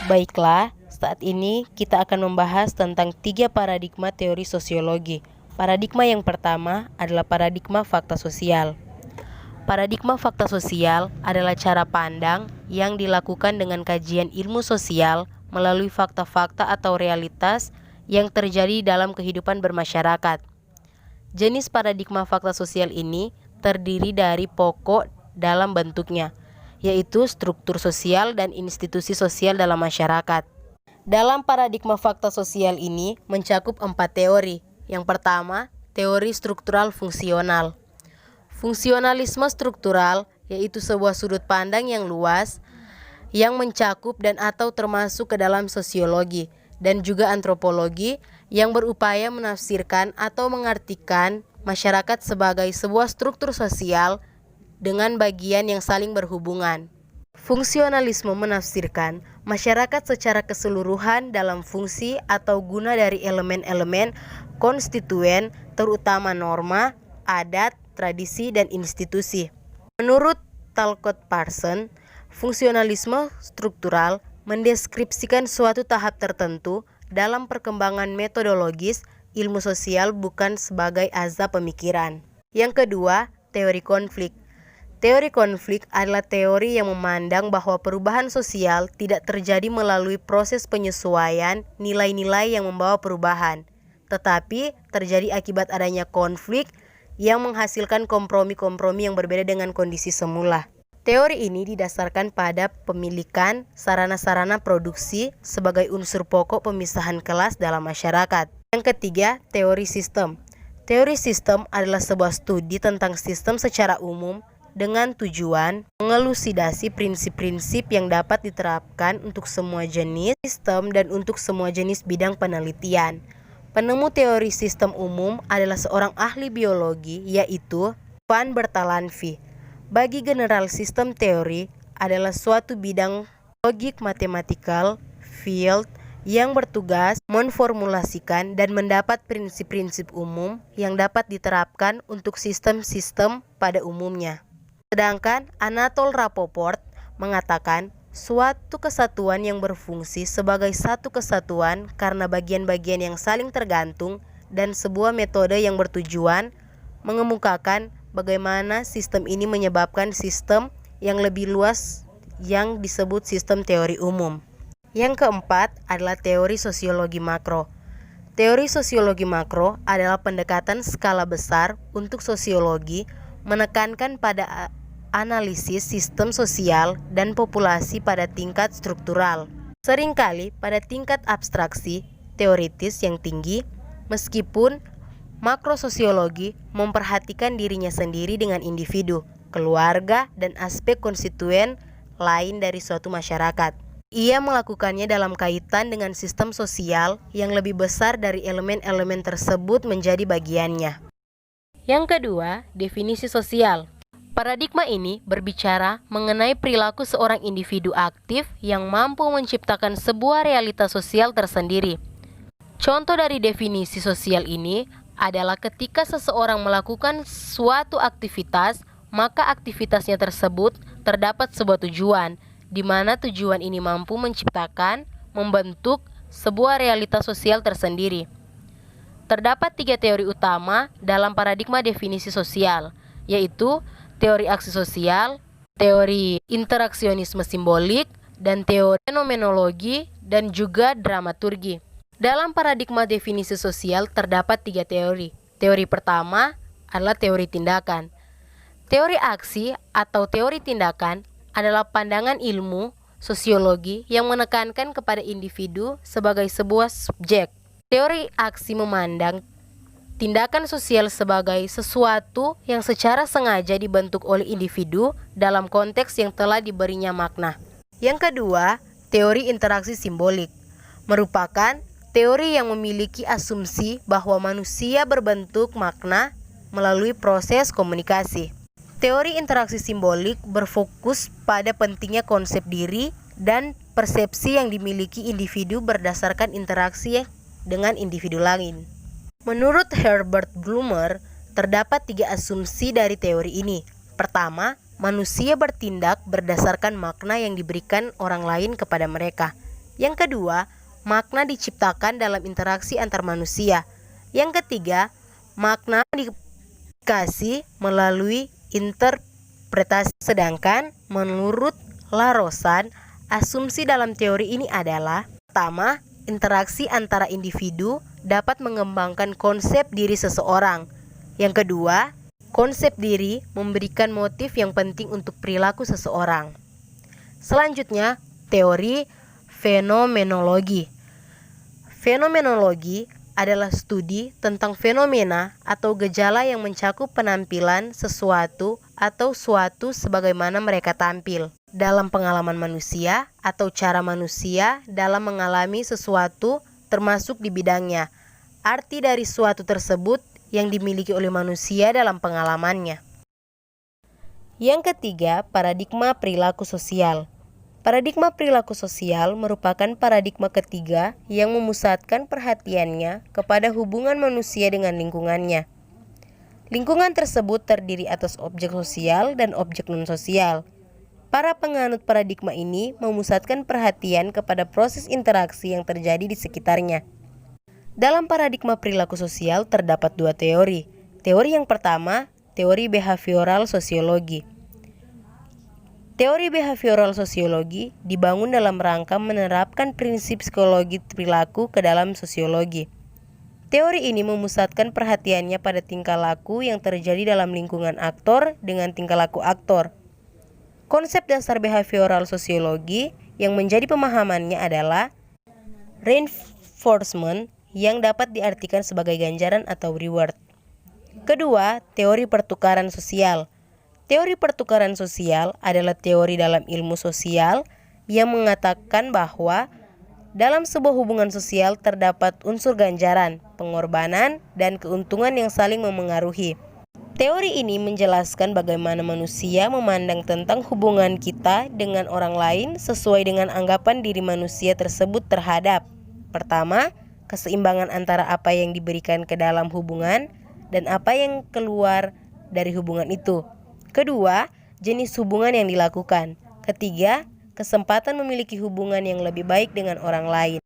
Baiklah, saat ini kita akan membahas tentang 3 paradigma teori sosiologi. Paradigma yang pertama adalah paradigma fakta sosial. Paradigma fakta sosial adalah cara pandang yang dilakukan dengan kajian ilmu sosial melalui fakta-fakta atau realitas yang terjadi dalam kehidupan bermasyarakat. Jenis paradigma fakta sosial ini terdiri dari pokok dalam bentuknya, yaitu struktur sosial dan institusi sosial dalam masyarakat. Dalam paradigma fakta sosial ini mencakup 4 teori. Yang pertama, teori struktural fungsional. Fungsionalisme struktural yaitu sebuah sudut pandang yang luas yang mencakup dan atau termasuk ke dalam sosiologi dan juga antropologi yang berupaya menafsirkan atau mengartikan masyarakat sebagai sebuah struktur sosial dengan bagian yang saling berhubungan. Fungsionalisme menafsirkan masyarakat secara keseluruhan dalam fungsi atau guna dari elemen-elemen konstituen, terutama norma, adat, tradisi, dan institusi. Menurut Talcott Parsons, fungsionalisme struktural mendeskripsikan suatu tahap tertentu dalam perkembangan metodologis ilmu sosial bukan sebagai azab pemikiran. Yang kedua, teori konflik. Teori konflik adalah teori yang memandang bahwa perubahan sosial tidak terjadi melalui proses penyesuaian nilai-nilai yang membawa perubahan, tetapi terjadi akibat adanya konflik yang menghasilkan kompromi-kompromi yang berbeda dengan kondisi semula. Teori ini didasarkan pada pemilikan sarana-sarana produksi sebagai unsur pokok pemisahan kelas dalam masyarakat. Yang ketiga, teori sistem. Teori sistem adalah sebuah studi tentang sistem secara umum dengan tujuan mengelusidasi prinsip-prinsip yang dapat diterapkan untuk semua jenis sistem dan untuk semua jenis bidang penelitian. Penemu teori sistem umum adalah seorang ahli biologi, yaitu Van Bertalanffy. Bagi general system theory adalah suatu bidang logik mathematical field yang bertugas memformulasikan dan mendapat prinsip-prinsip umum yang dapat diterapkan untuk sistem-sistem pada umumnya. Sedangkan Anatole Rapoport mengatakan suatu kesatuan yang berfungsi sebagai satu kesatuan karena bagian-bagian yang saling tergantung dan sebuah metode yang bertujuan mengemukakan bagaimana sistem ini menyebabkan sistem yang lebih luas yang disebut sistem teori umum. Yang keempat adalah teori sosiologi makro. Teori sosiologi makro adalah pendekatan skala besar untuk sosiologi menekankan pada analisis sistem sosial dan populasi pada tingkat struktural. Seringkali pada tingkat abstraksi teoritis yang tinggi, meskipun makrososiologi memperhatikan dirinya sendiri dengan individu, keluarga, dan aspek konstituen lain dari suatu masyarakat. Ia melakukannya dalam kaitan dengan sistem sosial yang lebih besar dari elemen-elemen tersebut menjadi bagiannya. Yang kedua, definisi sosial. Paradigma ini berbicara mengenai perilaku seorang individu aktif yang mampu menciptakan sebuah realitas sosial tersendiri. Contoh dari definisi sosial ini adalah ketika seseorang melakukan suatu aktivitas, maka aktivitasnya tersebut terdapat sebuah tujuan, di mana tujuan ini mampu menciptakan, membentuk sebuah realitas sosial tersendiri. Terdapat 3 teori utama dalam paradigma definisi sosial, yaitu teori aksi sosial, teori interaksionisme simbolik, dan teori fenomenologi dan juga dramaturgi. Dalam paradigma definisi sosial terdapat 3 teori. Teori pertama adalah teori tindakan. Teori aksi atau teori tindakan adalah pandangan ilmu sosiologi yang menekankan kepada individu sebagai sebuah subjek. Teori aksi memandang tindakan sosial sebagai sesuatu yang secara sengaja dibentuk oleh individu dalam konteks yang telah diberinya makna. Yang kedua, teori interaksi simbolik merupakan teori yang memiliki asumsi bahwa manusia berbentuk makna melalui proses komunikasi. Teori interaksi simbolik berfokus pada pentingnya konsep diri dan persepsi yang dimiliki individu berdasarkan interaksi dengan individu lain. Menurut Herbert Blumer, terdapat 3 asumsi dari teori ini. Pertama, manusia bertindak berdasarkan makna yang diberikan orang lain kepada mereka. Yang kedua, makna diciptakan dalam interaksi antar manusia. Yang ketiga, makna dikasih melalui interpretasi. Sedangkan menurut Larosan, asumsi dalam teori ini adalah: pertama, interaksi antara individu dapat mengembangkan konsep diri seseorang. Yang kedua, konsep diri memberikan motif yang penting untuk perilaku seseorang. Selanjutnya, teori fenomenologi. Fenomenologi adalah studi tentang fenomena atau gejala yang mencakup penampilan sesuatu atau suatu sebagaimana mereka tampil dalam pengalaman manusia atau cara manusia dalam mengalami sesuatu termasuk di bidangnya, arti dari suatu tersebut yang dimiliki oleh manusia dalam pengalamannya. Yang ketiga, paradigma perilaku sosial. Paradigma perilaku sosial merupakan paradigma ketiga yang memusatkan perhatiannya kepada hubungan manusia dengan lingkungannya. Lingkungan tersebut terdiri atas objek sosial dan objek non-sosial. Para penganut paradigma ini memusatkan perhatian kepada proses interaksi yang terjadi di sekitarnya. Dalam paradigma perilaku sosial terdapat dua teori. Teori yang pertama, teori behavioral sosiologi. Teori behavioral sosiologi dibangun dalam rangka menerapkan prinsip psikologi perilaku ke dalam sosiologi. Teori ini memusatkan perhatiannya pada tingkah laku yang terjadi dalam lingkungan aktor dengan tingkah laku aktor. Konsep dasar behavioral sosiologi yang menjadi pemahamannya adalah reinforcement yang dapat diartikan sebagai ganjaran atau reward. Kedua, teori pertukaran sosial. Teori pertukaran sosial adalah teori dalam ilmu sosial yang mengatakan bahwa dalam sebuah hubungan sosial terdapat unsur ganjaran, pengorbanan, dan keuntungan yang saling memengaruhi. Teori ini menjelaskan bagaimana manusia memandang tentang hubungan kita dengan orang lain sesuai dengan anggapan diri manusia tersebut terhadap: pertama, keseimbangan antara apa yang diberikan ke dalam hubungan dan apa yang keluar dari hubungan itu. Kedua, jenis hubungan yang dilakukan. Ketiga, kesempatan memiliki hubungan yang lebih baik dengan orang lain.